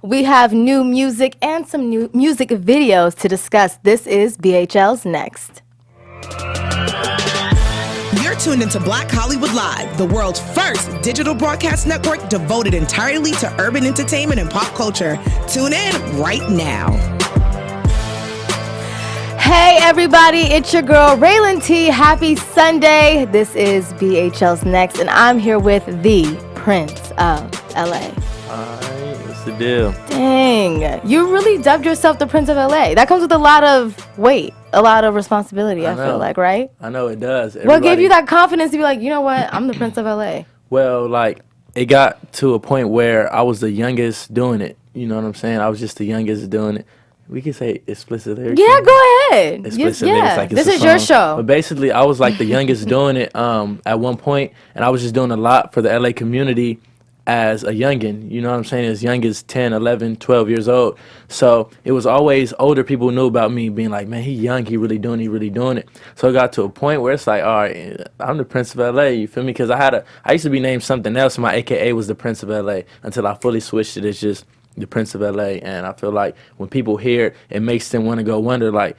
We have new music and some new music videos to discuss. This is BHL's Next. You're tuned into Black Hollywood Live, the world's first digital broadcast network devoted entirely to urban entertainment and pop culture. Tune in right now. Hey everybody, it's your girl Rhelin T. Happy Sunday. This is BHL's Next, and I'm here with the Prince of LA. Alright, what's the deal? Dang, you really dubbed yourself the Prince of LA. That comes with a lot of weight, a lot of responsibility, I feel like, right? I know it does. What gave you that confidence to be like, you know what, I'm the Prince of LA? Well, like, it got to a point where I was the youngest doing it. You know what I'm saying? I was just the youngest doing it. We can say explicit lyrics. Yeah, go ahead. Explicit lyrics, like it's this is your show. But basically, I was like the youngest doing it at one point, and I was just doing a lot for the LA community as a youngin', you know what I'm saying, as young as 10, 11, 12 years old. So it was always older people who knew about me being like, man, he young, he really doing it. So it got to a point where it's like, all right, I'm the Prince of LA, you feel me? Because I used to be named something else, my AKA was the Prince of LA until I fully switched it. It's just the Prince of LA, and I feel like when people hear it, it makes them want to go wonder, like,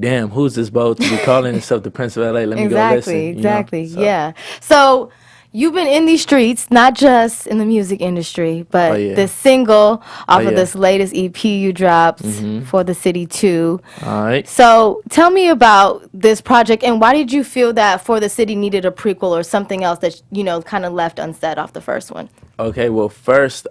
damn, who's this boat to be calling himself the Prince of LA? Let me go listen. Exactly, you know? yeah. So you've been in these streets, not just in the music industry, but this single off of this latest EP you dropped, For the City 2. All right. So tell me about this project, and why did you feel that For the City needed a prequel or something else that, you know, kind of left unsaid off the first one? Okay, well, first,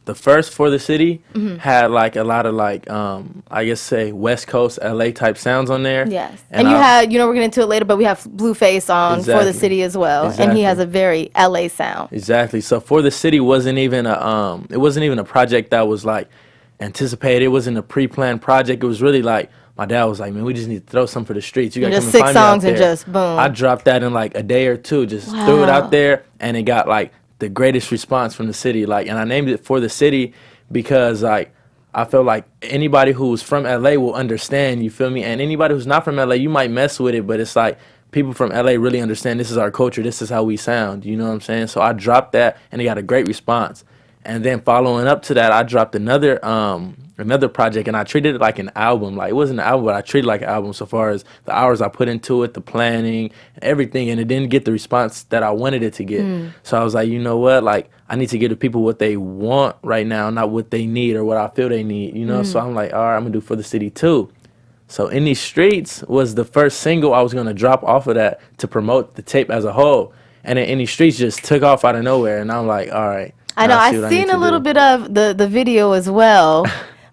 the first For the City had like a lot of like I guess say West Coast LA type sounds on there. Yes. And you had, you know, we're getting into it later, but we have Blueface on For the City as well. Exactly. And he has a very LA sound. Exactly. So For the City wasn't even a project that was like anticipated. It wasn't a pre-planned project. It was really like my dad was like, man, we just need to throw something for the streets. You gotta come and find me out there. Just 6 songs and just boom. I dropped that in like a day or two, just threw it out there, and it got like the greatest response from the city, like, and I named it For the City because like I felt like anybody who's from LA will understand, you feel me? And anybody who's not from LA, you might mess with it, but it's like people from LA really understand this is our culture, this is how we sound, you know what I'm saying? So I dropped that and it got a great response. And then following up to that, I dropped another project, and I treated it like an album. Like, it wasn't an album, but I treated it like an album so far as the hours I put into it, the planning, everything, and it didn't get the response that I wanted it to get. So I was like, you know what? Like, I need to give the people what they want right now, not what they need or what I feel they need, you know? So I'm like, all right, I'm going to do For the City 2. So In These Streets was the first single I was going to drop off of that to promote the tape as a whole. And then In These Streets just took off out of nowhere, and I'm like, all right. I know, I've seen a little bit of the video as well.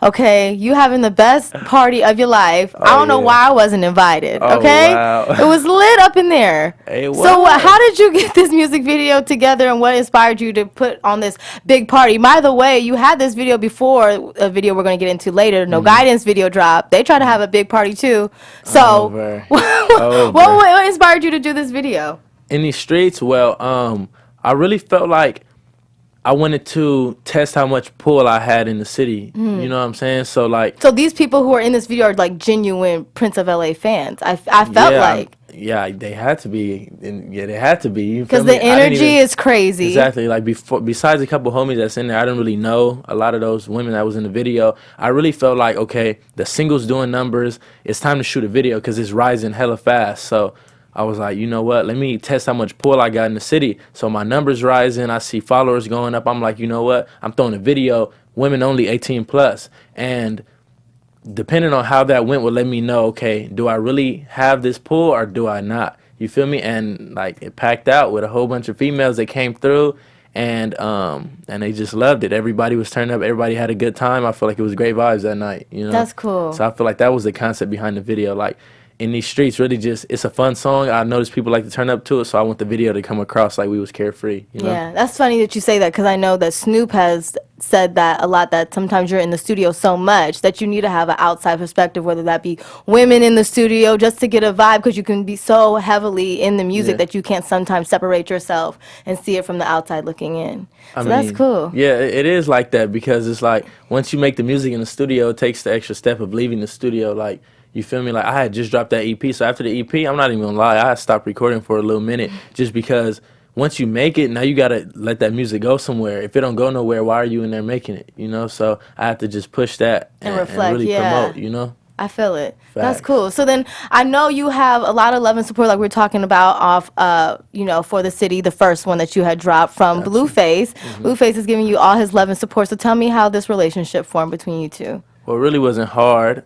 Okay, you having the best party of your life. I don't know why I wasn't invited. Okay, wow. It was lit up in there. So how did you get this music video together, and what inspired you to put on this big party? By the way, you had this video before, a video we're going to get into later. No Guidance video drop. They try to have a big party too. So what inspired you to do this video? In These Streets, well, I really felt like I wanted to test how much pull I had in the city. You know what I'm saying? So these people who are in this video are like genuine Prince of LA fans. I felt like. Yeah, they had to be. They had to be. Because the energy is crazy. Exactly. Like besides a couple homies that's in there, I didn't really know a lot of those women that was in the video. I really felt like, okay, the single's doing numbers. It's time to shoot a video because it's rising hella fast. So I was like, you know what, let me test how much pull I got in the city. So my numbers rising, I see followers going up. I'm like, you know what, I'm throwing a video, women only 18 plus. And depending on how that went would let me know, okay, do I really have this pull or do I not? You feel me? And like it packed out with a whole bunch of females that came through, and they just loved it. Everybody was turning up. Everybody had a good time. I feel like it was great vibes that night. You know, that's cool. So I feel like that was the concept behind the video. Like, In These Streets, really just, it's a fun song. I noticed people like to turn up to it, so I want the video to come across like we was carefree, you know? Yeah, that's funny that you say that, because I know that Snoop has said that a lot, that sometimes you're in the studio so much that you need to have an outside perspective, whether that be women in the studio, just to get a vibe, because you can be so heavily in the music that you can't sometimes separate yourself and see it from the outside looking in. So that's cool. Yeah, it is like that, because it's like once you make the music in the studio, it takes the extra step of leaving the studio. Like, you feel me? Like, I had just dropped that EP, so after the EP, I'm not even gonna lie, I stopped recording for a little minute just because once you make it, now you gotta let that music go somewhere. If it don't go nowhere, why are you in there making it? You know, so I have to just push that and reflect, really promote. You know. I feel it. Facts. That's cool. So then I know you have a lot of love and support, like we are talking about, off, For the City, the first one that you had dropped from Blueface. Blueface is giving you all his love and support. So tell me how this relationship formed between you two. Well, it really wasn't hard.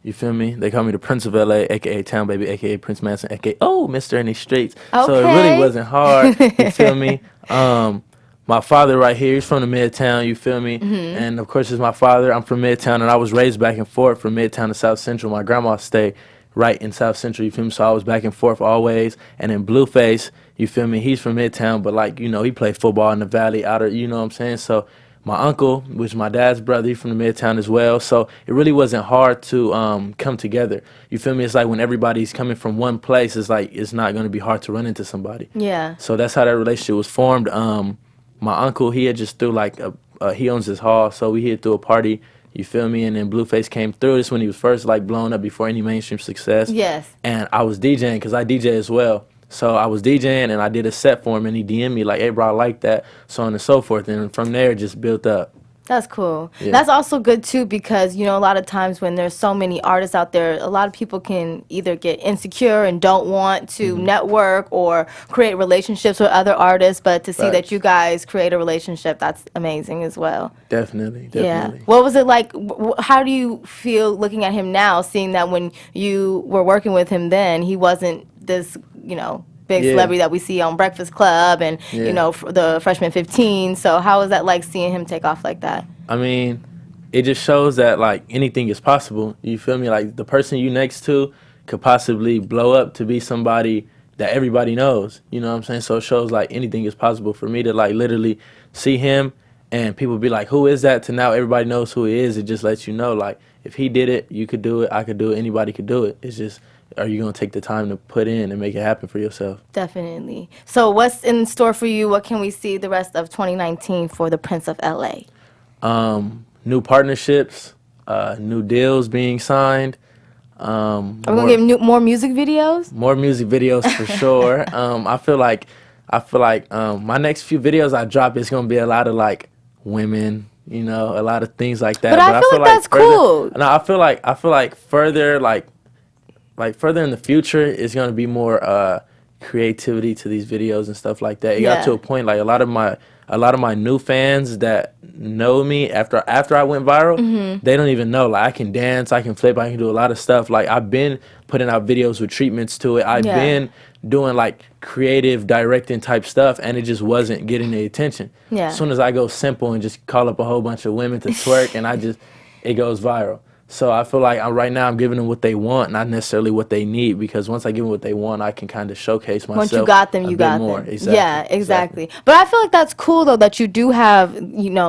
You feel me? They call me the Prince of LA, aka Town Baby, aka Prince Manson, aka Mr. in these streets. Okay. So it really wasn't hard. You feel me? My father right here, he's from the Midtown, you feel me? And of course, it's my father. I'm from Midtown, and I was raised back and forth from Midtown to South Central. My grandma stayed right in South Central, you feel me? So I was back and forth always. And then Blueface, you feel me? He's from Midtown, but like, he played football in the Valley, you know what I'm saying? So my uncle, which is my dad's brother, he's from the Midtown as well. So it really wasn't hard to come together. You feel me? It's like when everybody's coming from one place, it's like it's not going to be hard to run into somebody. Yeah. So that's how that relationship was formed. My uncle, he had just threw he owns his hall, so we had threw a party, you feel me? And then Blueface came through. This when he was first blown up before any mainstream success. Yes. And I was DJing because I DJ as well. So I was DJing and I did a set for him, and he DM'd me like, hey bro, I like that, so on and so forth. And from there it just built up. That's cool. Yeah. That's also good too, because a lot of times when there's so many artists out there, a lot of people can either get insecure and don't want to network or create relationships with other artists, but to see that you guys create a relationship, that's amazing as well. Definitely. Yeah. What was it like? How do you feel looking at him now, seeing that when you were working with him then, he wasn't this, big celebrity that we see on Breakfast Club and, the Freshman 15. So how was that like seeing him take off like that? I mean, it just shows that like anything is possible. You feel me? Like the person you next to could possibly blow up to be somebody that everybody knows. You know what I'm saying? So it shows like anything is possible. For me to like literally see him and people be like, who is that? To now everybody knows who he is. It just lets you know like if he did it, you could do it, I could do it, anybody could do it. It's just, are you going to take the time to put in and make it happen for yourself? Definitely. So what's in store for you? What can we see the rest of 2019 for the Prince of LA? New partnerships, new deals being signed. Are we going to get more music videos? More music videos for sure. I feel like my next few videos I drop, it's going to be a lot of like women, a lot of things like that. But I feel like that's cool. No, I feel like further further in the future is going to be more creativity to these videos and stuff like that. It got to a point like a lot of my new fans that know me after I went viral, they don't even know. Like I can dance, I can flip, I can do a lot of stuff. Like I've been putting out videos with treatments to it. I've been doing like creative directing type stuff, and it just wasn't getting the attention. Yeah. As soon as I go simple and just call up a whole bunch of women to twerk, and it goes viral. So I feel like right now I'm giving them what they want, not necessarily what they need, because once I give them what they want, I can kind of showcase myself. Once you got them, you got more. them. Exactly. Yeah, exactly. But I feel like that's cool, though, that you do have,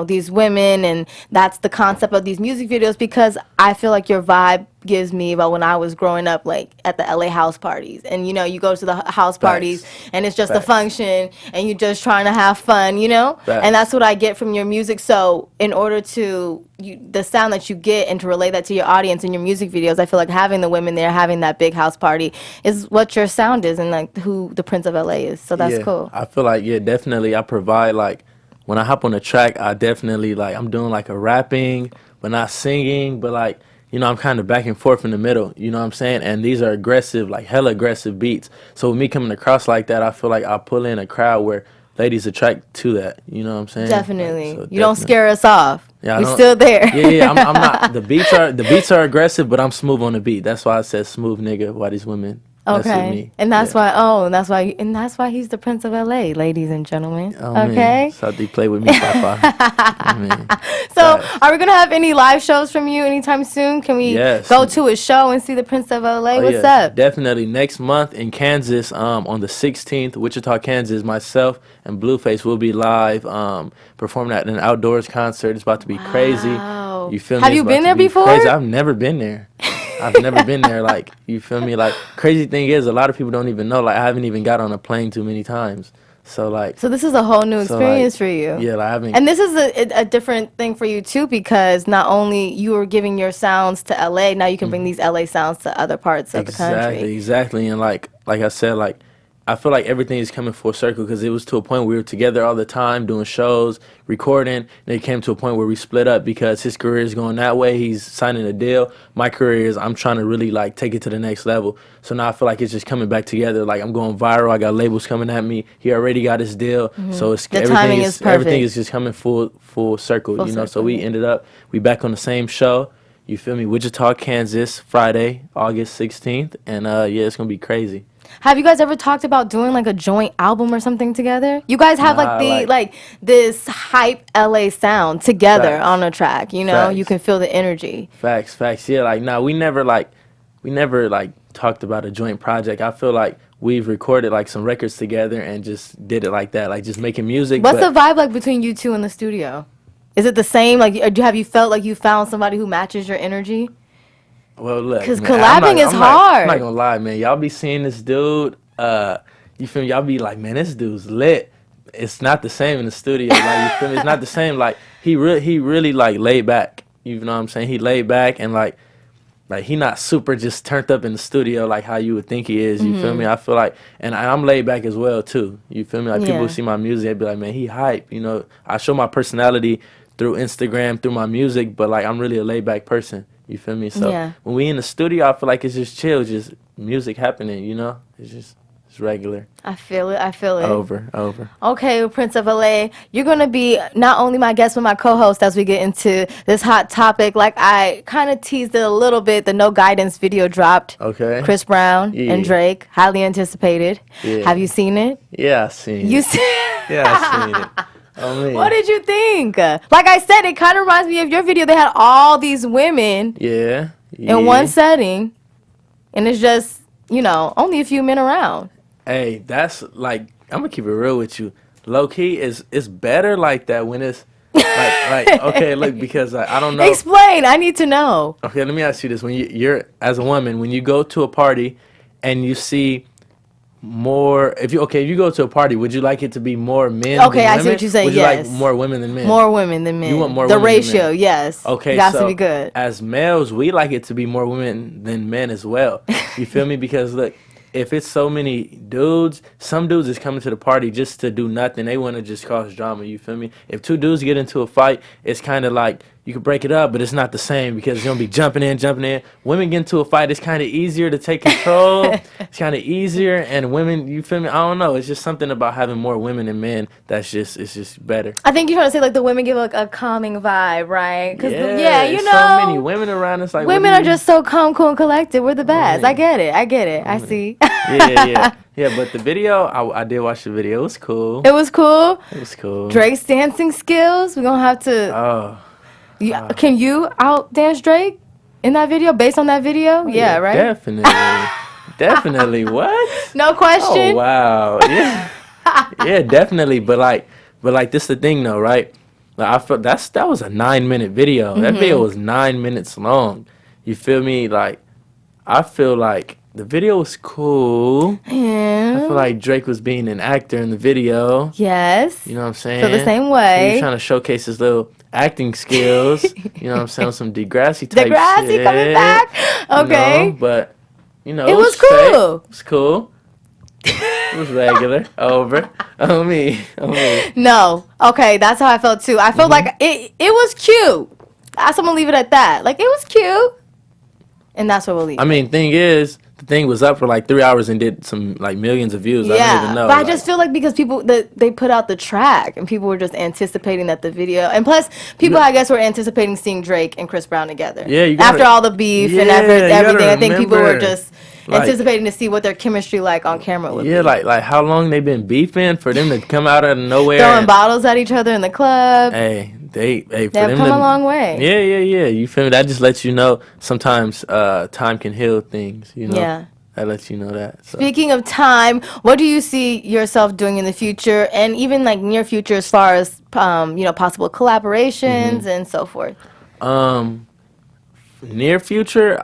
these women, and that's the concept of these music videos, because I feel like your vibe gives me about when I was growing up, like at the LA house parties, and you go to the house parties and it's just a function and you're just trying to have fun, and that's what I get from your music. So in order to the sound that you get and to relay that to your audience in your music videos, I feel like having the women there, having that big house party is what your sound is, and like who the Prince of LA is. So that's cool. I feel like definitely I provide, like when I hop on the track, I definitely like I'm doing like a rapping but not singing, but like I'm kind of back and forth in the middle, you know what I'm saying? And these are aggressive, like hella aggressive beats. So with me coming across like that, I feel like I pull in a crowd where ladies attract to that, you know what I'm saying? Definitely. Like, so you don't scare us off. Yeah, we're still there. Yeah, I'm not. The beats are aggressive, but I'm smooth on the beat. That's why I said smooth nigga. Why these women? Okay, and that's why he's the Prince of LA, ladies and gentlemen. Oh, okay, man. So they play with me, Papa. So, are we gonna have any live shows from you anytime soon? Can we go to a show and see the Prince of LA? What's up? Definitely next month in Kansas, on the 16th, Wichita, Kansas. Myself and Blueface will be live, performing at an outdoors concert. It's about to be crazy. You feel me? Have you been there before? Crazy. I've never been there. I've never been there. Like, you feel me? Like, crazy thing is, a lot of people don't even know. Like, I haven't even got on a plane too many times. So this is a whole new experience for you. Yeah, like, I haven't. And this is a different thing for you too, because not only you are giving your sounds to LA, now you can bring these LA sounds to other parts of the country. Exactly. And like I said, like I feel like everything is coming full circle because it was to a point where we were together all the time doing shows, recording. And it came to a point where we split up because his career is going that way. He's signing a deal. My career is I'm trying to really like take it to the next level. So now I feel like it's just coming back together. Like I'm going viral. I got labels coming at me. He already got his deal. So it's The timing is perfect. everything is just coming full circle. Full you know. So circle, we ended up back on the same show. You feel me? Wichita, Kansas, Friday, August 16th, and yeah, it's gonna be crazy. Have you guys ever talked about doing like a joint album or something together? You guys have like this hype LA sound together Facts. on a track, you know? Facts. You can feel the energy. Facts. Yeah, like nah, we never talked about a joint project. I feel like we've recorded like some records together and just did it like that, like just making music. What's the vibe like between you two in the studio? Is it the same? Like, have you felt like you found somebody who matches your energy? Well, look, because man, collabing is hard. I'm not gonna lie, man. Y'all be seeing this dude. You feel me? Y'all be like, man, this dude's lit. It's not the same in the studio. Like, you feel me? It's not the same. Like, he really like laid back. You know what I'm saying? He laid back and like he not super just turned up in the studio like how you would think he is. You feel me? I feel like, and I'm laid back as well too. You feel me? Like people who see my music, they be like, man, he hype. You know, I show my personality through Instagram, through my music, but like I'm really a laid back person. You feel me? So when we in the studio, I feel like it's just chill, just music happening, you know? It's regular. I feel it. Over. Okay, Prince of LA, you're going to be not only my guest, but my co-host as we get into this hot topic. Like I kind of teased it a little bit. The No Guidance video dropped. Okay. Chris Brown and Drake, highly anticipated. Yeah. Have you seen it? Yeah, I seen it. You seen Yeah, I seen it. Oh, man. What did you think? Like I said, it kind of reminds me of your video. They had all these women in one setting, and it's just, you know, only a few men around. Hey, that's like, I'm going to keep it real with you. Low key, it's better like that when it's like okay, look, because I don't know. Explain. I need to know. Okay, let me ask you this. When you're, as a woman, when you go to a party and you see more, if you go to a party, would you like it to be more men than women? I see what you're saying. Would you like more women than men? More women than men. You want more the women ratio, than men. yes. Okay, it has so to be good. As males, we like it to be more women than men as well. You feel me? Because look, if it's so many dudes, some dudes is coming to the party just to do nothing. They want to just cause drama. You feel me? If two dudes get into a fight, it's kind of like you can break it up, but it's not the same because it's gonna be jumping in. Women get into a fight, it's kind of easier to take control. It's kind of easier, and women, you feel me? I don't know. It's just something about having more women than men it's just better. I think you're trying to say like the women give like a calming vibe, right? Cause you know, so many women around. It's like women are just so calm, cool, and collected. We're the best. I get it. I see. Yeah, but the video, I did watch the video. It was cool. It was cool. Drake's Drake's dancing skills. We're gonna have to. Can you out dance Drake in that video? Based on that video? Yeah, right. Definitely. What? No question. Oh wow. Yeah. Yeah, definitely. But like this the thing though, right? Like I felt that was a 9-minute video. That video was 9 minutes long. You feel me? Like I feel like the video was cool. Yeah. I feel like Drake was being an actor in the video. Yes. You know what I'm saying? Feel the same way. He was trying to showcase his little acting skills. You know what I'm saying? Some Degrassi type shit. Degrassi coming back. Okay. You know, but you know, it was cool. Fake. It was cool. It was regular. Over. On me. No. Okay, that's how I felt too. I felt like it was cute. I'm gonna leave it at that. Like it was cute. And that's what we'll leave. I mean, the thing was up for like 3 hours and did some like millions of views. Yeah, I don't even know. But I just feel like because people they put out the track and people were just anticipating that the video, and plus people I guess were anticipating seeing Drake and Chris Brown together. Yeah, after all the beef and everything, I think people were just like, anticipating to see what their chemistry like on camera would be. Yeah, like how long they been beefing for them to come out of nowhere, throwing bottles at each other in the club. Hey, they have come a long way. Yeah. You feel me? That just lets you know sometimes time can heal things. You know. Yeah. That lets you know that. So. Speaking of time, what do you see yourself doing in the future, and even like near future, as far as possible collaborations and so forth? Near future,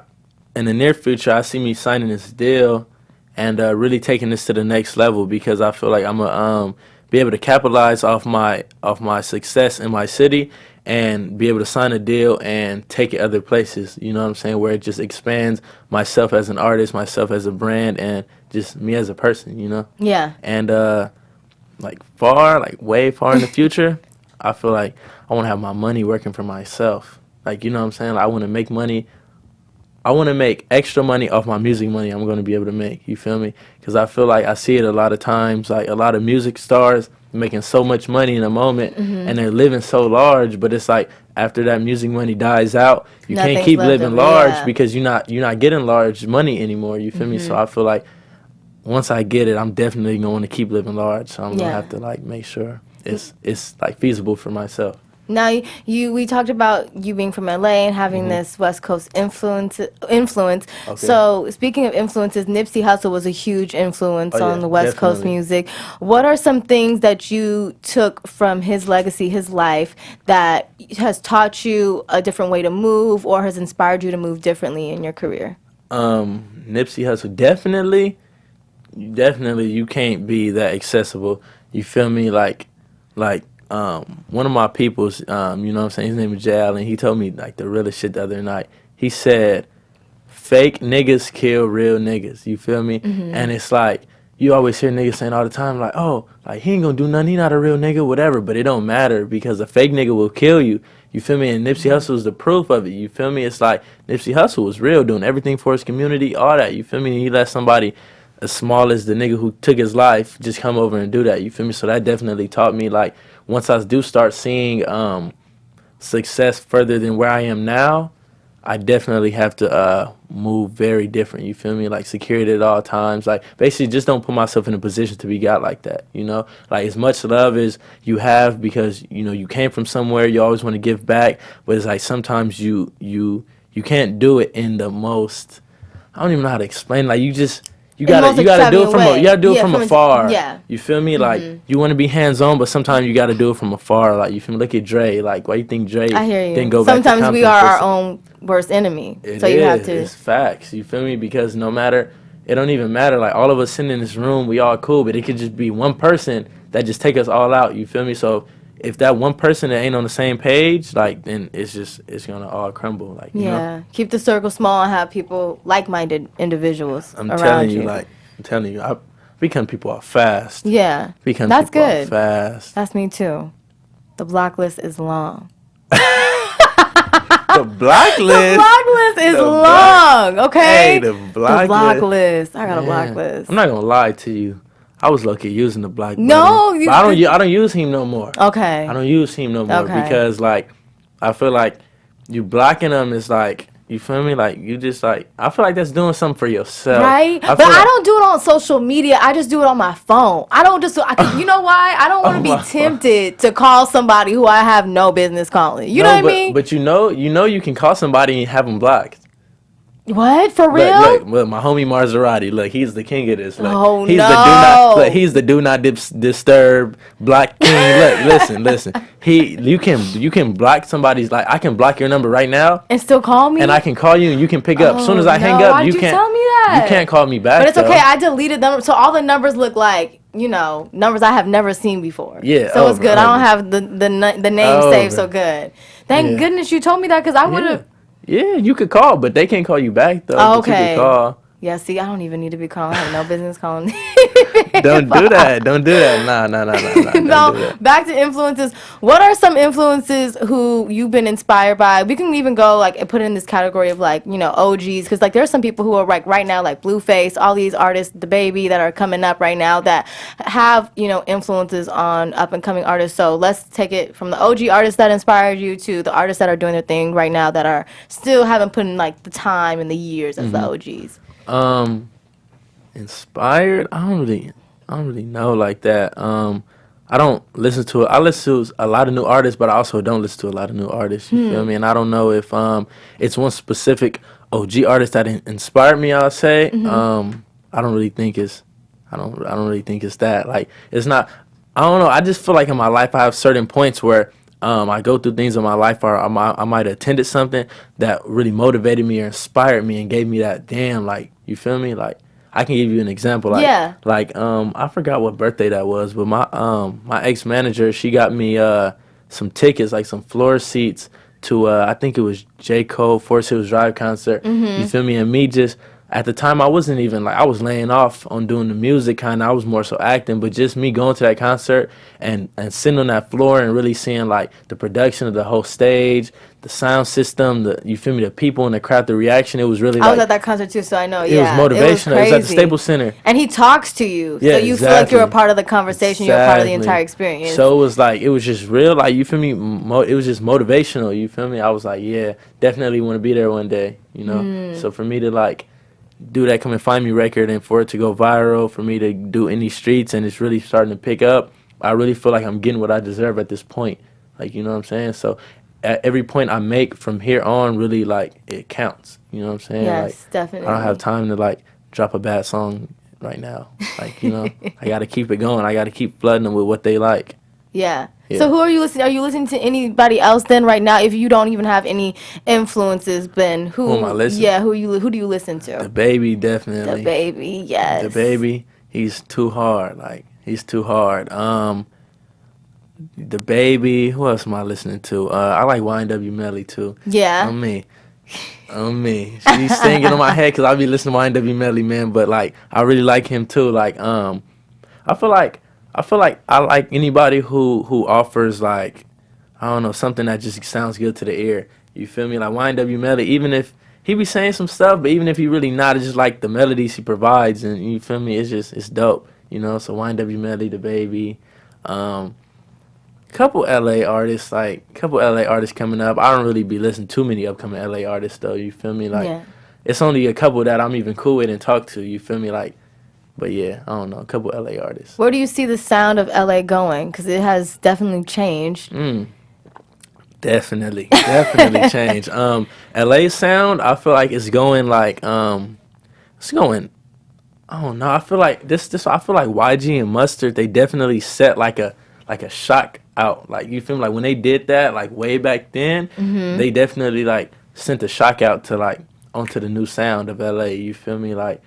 in the near future, I see me signing this deal and really taking this to the next level because I feel like I'm gonna be able to capitalize off my success in my city and be able to sign a deal and take it other places. You know what I'm saying? Where it just expands myself as an artist, myself as a brand, and just me as a person. You know? Yeah. And way far in the future, I feel like I want to have my money working for myself. Like, you know what I'm saying? Like, I want to make money. I want to make extra money off my music money I'm going to be able to make. You feel me? Because I feel like I see it a lot of times, like a lot of music stars making so much money in a moment and they're living so large, but it's like after that music money dies out, you Nothing's can't keep left living of it, large yeah. because you're not getting large money anymore. You feel me? So I feel like once I get it, I'm definitely going to keep living large. So I'm going to have to like make sure it's like feasible for myself. Now, we talked about you being from LA and having this West Coast influence. Okay. So, speaking of influences, Nipsey Hussle was a huge influence on the West Coast music. What are some things that you took from his legacy, his life, that has taught you a different way to move or has inspired you to move differently in your career? Nipsey Hussle, definitely you can't be that accessible. You feel me? Like one of my peoples, you know what I'm saying, his name is Jay Allen, he told me like the realest shit the other night. He said, fake niggas kill real niggas, you feel me? And it's like, you always hear niggas saying all the time, like, oh, like he ain't gonna do nothing, he not a real nigga, whatever, but it don't matter because a fake nigga will kill you, you feel me? And Nipsey Hussle is the proof of it, you feel me? It's like, Nipsey Hussle was real, doing everything for his community, all that, you feel me? And he let somebody as small as the nigga who took his life just come over and do that, you feel me? So that definitely taught me, like, once I do start seeing success further than where I am now, I definitely have to move very different, you feel me? Like security at all times, like basically just don't put myself in a position to be got like that, you know? Like as much love as you have because, you know, you came from somewhere, you always want to give back, but it's like sometimes you can't do it in the most, I don't even know how to explain, like you gotta do it from afar. Yeah. You feel me? Like you want to be hands on, but sometimes you gotta do it from afar. Like you feel me? Look at Dre. Like why you think Dre I hear you. didn't go back to Sometimes we Compton? are our own worst enemy. So you have to. It's facts. You feel me? Because no matter, it don't even matter. Like all of us sitting in this room, we all cool, but it could just be one person that just take us all out. You feel me? So if that one person that ain't on the same page, like then it's gonna all crumble. Like you know? Keep the circle small and have people like-minded individuals around you. I'm telling you, we cut people off fast. Yeah, That's good. Off fast. That's me too. The block list is long. The block list. The block list is long. Okay. Hey, the block list. I got a block list. I'm not gonna lie to you. I was lucky using the block. No, but I don't use him no more. Okay. I don't use him no more because like I feel like you blocking them is like, you feel me? Like you just like, I feel like that's doing something for yourself. Right? But I don't do it on social media. I just do it on my phone. I don't just, you know why? I don't want to be tempted to call somebody who I have no business calling. You know what I mean? But you know you can call somebody and have them blocked. What? For real? Look, my homie Maserati, look, he's the king of this. Look, he's the do not disturb block king. Look, listen. You can block somebody's, like I can block your number right now and still call me, and I can call you and you can pick up. As soon as I hang up, why did you tell me that? You can't call me back. But it's okay. I deleted them, so all the numbers look like, you know, numbers I have never seen before. Yeah. So it's good. I don't have the name saved, so good. Thank goodness you told me that because I would have. Yeah, you could call, but they can't call you back though. Oh, okay. But you could call. Yeah, see, I don't even need to be calling. I have no business calling. Don't do that. Nah. No, back to influences. What are some influences who you've been inspired by? We can even go like and put it in this category of like, you know, OGs, because like there's some people who are like right now like Blueface, all these artists, the Baby that are coming up right now that have, you know, influences on up and coming artists. So let's take it from the OG artists that inspired you to the artists that are doing their thing right now that are still haven't put in like the time and the years as the OGs. Inspired? I don't really know like that. I don't listen to it. I listen to a lot of new artists, but I also don't listen to a lot of new artists. You feel me? And I don't know if it's one specific OG artist that inspired me. I'll say. I don't really think it's that. Like it's not. I don't know. I just feel like in my life I have certain points where I go through things in my life, or I might have attended something that really motivated me or inspired me and gave me that damn, like, you feel me? Like, I can give you an example. I forgot what birthday that was, but my ex manager, she got me some tickets, like some floor seats to I think it was J. Cole Forest Hills Drive concert. You feel me? And me just at the time I wasn't even like, I was laying off on doing the music kind of. I was more so acting, but just me going to that concert and sitting on that floor and really seeing like the production of the whole stage, the sound system, you feel me, the people in the crowd, the reaction, it was really I was at that concert too, so I know. It was motivational. It was at the Staples Center. And he talks to you, yeah, so you feel like you're a part of the conversation, you're a part of the entire experience. So it was like, it was just real, like, you feel me, it was just motivational, you feel me? I was like, yeah, definitely want to be there one day, you know? So for me to like do that Come and Find Me record and for it to go viral, for me to do In These Streets and it's really starting to pick up, I really feel like I'm getting what I deserve at this point. Like, you know what I'm saying? So at every point I make from here on, really, like, it counts. You know what I'm saying? Yes, like, definitely. I don't have time to, like, drop a bad song right now. Like, you know, I got to keep it going. I got to keep flooding them with what they like. Yeah. So who are you listening? Are you listening to anybody else then right now? If you don't even have any influences, then who am I listening? Yeah, who do you listen to? The Baby, definitely. The Baby, yes. The Baby, he's too hard. Like, he's too hard. The Baby, who else am I listening to? I like YNW Melly too. Yeah. On me. She's singing in my head because I be listening to YNW Melly, man. But like, I really like him too. Like, I feel like I like anybody who offers, like, I don't know, something that just sounds good to the ear. You feel me? Like YNW Melly, even if he be saying some stuff, but even if he really not, it's just like the melodies he provides, and you feel me? It's dope, you know. So YNW Melly, The Baby, couple LA artists coming up. I don't really be listening to too many upcoming LA artists though. You feel me? Like, it's only a couple that I'm even cool with and talk to. You feel me? Like. But yeah, I don't know, a couple LA artists. Where do you see the sound of LA going? Because it has definitely changed. Definitely changed. LA sound, I feel like it's going like, it's going, I don't know. I feel like I feel like YG and Mustard, they definitely set like a shock out. Like, you feel me? Like when they did that, like way back then, they definitely like sent a shock out to like onto the new sound of LA. You feel me? Like,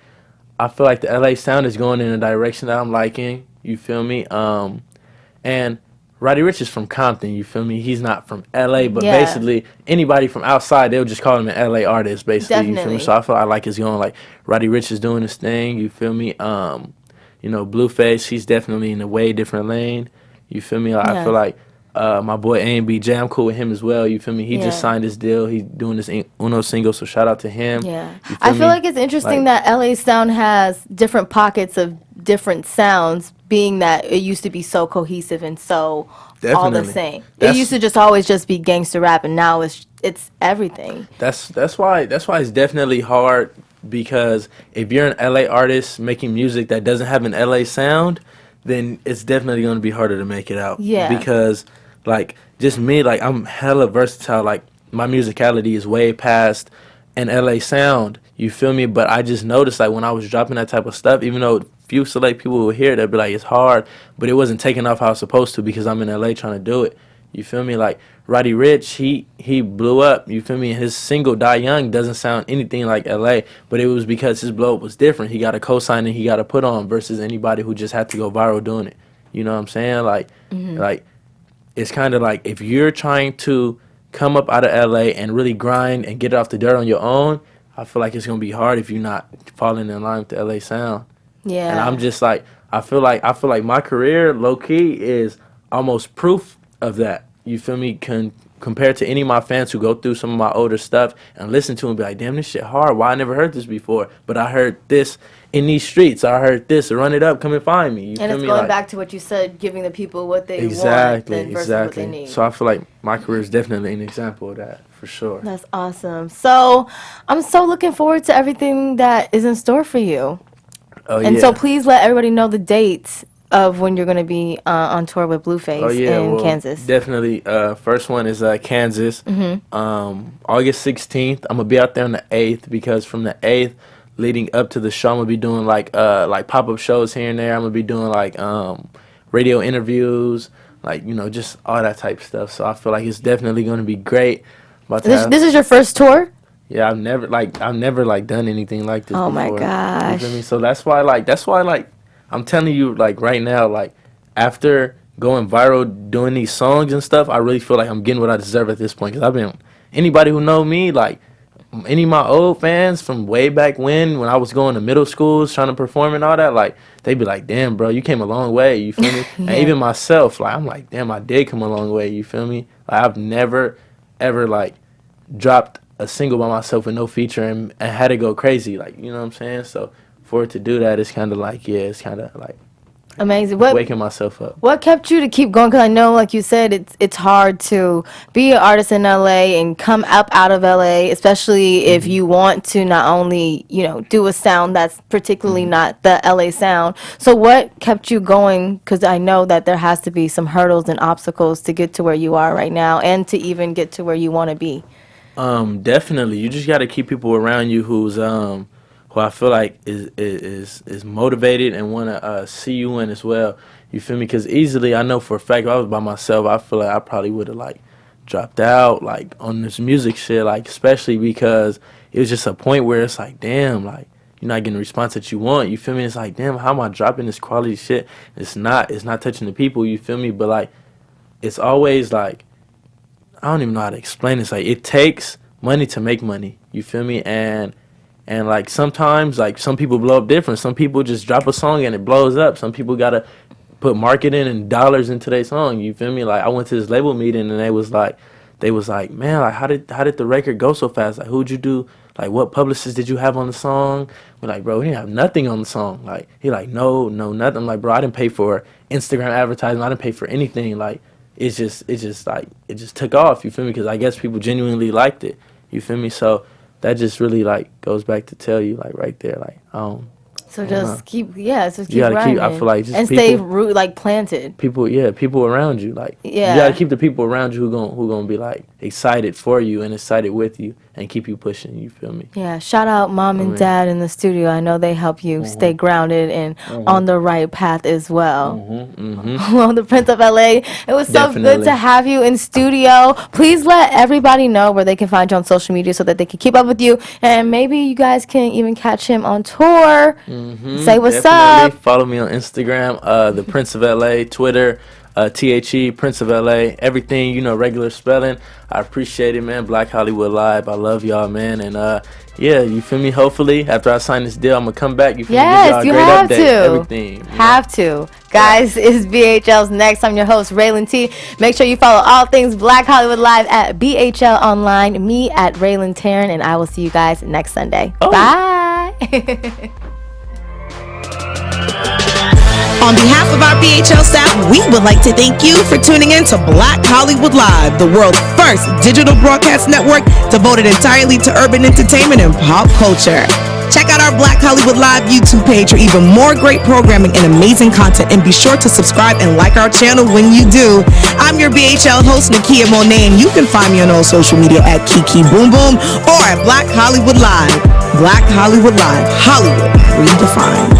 I feel like the LA sound is going in a direction that I'm liking. You feel me? And Roddy Ricch is from Compton. You feel me? He's not from LA, but basically anybody from outside, they'll just call him an LA artist, basically. Definitely. You feel me? So I feel like it's going like Roddy Ricch is doing his thing. You feel me? You know, Blueface, he's definitely in a way different lane. You feel me? I feel like my boy A&BJ, I'm cool with him as well. You feel me? He just signed his deal. He's doing this Uno single, so shout out to him. Yeah. I feel like it's interesting that LA sound has different pockets of different sounds, being that it used to be so cohesive and so all the same. It used to just always just be gangster rap, and now it's everything. That's why it's definitely hard, because if you're an LA artist making music that doesn't have an LA sound, then it's definitely going to be harder to make it out. Yeah. Because like, just me, like, I'm hella versatile. Like, my musicality is way past an LA sound. You feel me? But I just noticed, like, when I was dropping that type of stuff, even though few select people will hear it, they'll be like, it's hard, but it wasn't taking off how I was supposed to because I'm in LA trying to do it. You feel me? Like, Roddy Ricch, he blew up. You feel me? His single Die Young doesn't sound anything like LA, but it was because his blow up was different. He got a cosign and he got to put on versus anybody who just had to go viral doing it. You know what I'm saying? Like, like, it's kind of like, if you're trying to come up out of LA and really grind and get it off the dirt on your own, I feel like it's going to be hard if you're not falling in line with the LA sound. Yeah. And I'm just like, I feel like my career, low key, is almost proof of that. You feel me? Compared to any of my fans who go through some of my older stuff and listen to it and be like, damn, this shit hard. Why I never heard this before? But I heard this in these streets. I heard this. Run it up. Come and find me. You and feel it's me? going like, back to what you said, giving the people what they want versus what they need. So I feel like my career is definitely an example of that, for sure. That's awesome. So I'm so looking forward to everything that is in store for you. Oh, and so please let everybody know the dates of when you're going to be on tour with Blueface in Kansas. Definitely. First one is Kansas. August 16th. I'm going to be out there on the 8th, because from the 8th leading up to the show, I'm going to be doing like pop-up shows here and there. I'm going to be doing like radio interviews, like, you know, just all that type of stuff. So I feel like it's definitely going to be great. This is your first tour? Yeah, I've never like done anything like this Oh before. my gosh. You feel me? So that's why I'm telling you like right now, like after going viral doing these songs and stuff, I really feel like I'm getting what I deserve at this point. Cause I've been, anybody who know me, like any of my old fans from way back when I was going to middle schools trying to perform and all that, like they be like, damn bro, you came a long way, you feel me? Yeah. And even myself, like I'm like, damn, I did come a long way, you feel me? Like I've never ever like dropped a single by myself with no feature and had it go crazy, like, you know what I'm saying? So for it to do that, it's kind of like, yeah, it's kind of like Amazing. waking myself up. What kept you to keep going? Because I know, like you said, it's hard to be an artist in LA and come up out of LA, especially if you want to not only, do a sound that's particularly not the LA sound. So what kept you going? Because I know that there has to be some hurdles and obstacles to get to where you are right now and to even get to where you want to be. Definitely. You just got to keep people around you who I feel like is motivated and want to see you win as well. You feel me? Because easily, I know for a fact, if I was by myself, I feel like I probably would have like dropped out like on this music shit, like especially because it was just a point where it's like, damn, like you're not getting the response that you want. You feel me? It's like, damn, how am I dropping this quality shit? It's not touching the people. You feel me? But like, it's always like, I don't even know how to explain this. Like, it takes money to make money. You feel me? And like sometimes, like some people blow up different. Some people just drop a song and it blows up. Some people gotta put marketing and dollars into their song. You feel me? Like I went to this label meeting and they was like, man, like how did the record go so fast? Like who'd you do? Like what publicist did you have on the song? We're like, bro, we didn't have nothing on the song. Like he like, no, nothing. I'm like, bro, I didn't pay for Instagram advertising. I didn't pay for anything. Like it's just like it just took off. You feel me? Because I guess people genuinely liked it. You feel me? So that just really like goes back to tell you like right there, like So just keep, keep grinding. I feel like just and stay planted. People around you, like you gotta keep the people around you who gonna be like excited for you and excited with you and keip you pushing. You feel me? Yeah. Shout out mom and dad in the studio. I know they help you stay grounded and on the right path as well. Well, the Prince of LA, it was so good to have you in studio. Please let everybody know where they can find you on social media so that they can keep up with you, and maybe you guys can even catch him on tour. Say what's up. Follow me on Instagram, the Prince of LA, Twitter, THE, Prince of LA, everything, regular spelling. I appreciate it, man. Black Hollywood Live. I love y'all, man. And yeah, you feel me? Hopefully, after I sign this deal, I'm going to come back. You feel me? Yes, you have to. Everything. Have to. Guys, it's BHL's Next. I'm your host, Rhelin T. Make sure you follow all things Black Hollywood Live at BHL Online, me at Rhelin T, and I will see you guys next Sunday. Bye. On behalf of our BHL staff, we would like to thank you for tuning in to Black Hollywood Live, the world's first digital broadcast network devoted entirely to urban entertainment and pop culture. Check out our Black Hollywood Live YouTube page for even more great programming and amazing content, and be sure to subscribe and like our channel when you do. I'm your BHL host, Nakia Monet, and you can find me on all social media at Kiki Boom Boom or at Black Hollywood Live. Black Hollywood Live, Hollywood redefined.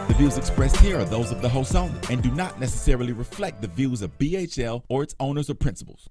The views expressed here are those of the host only and do not necessarily reflect the views of BHL or its owners or principals.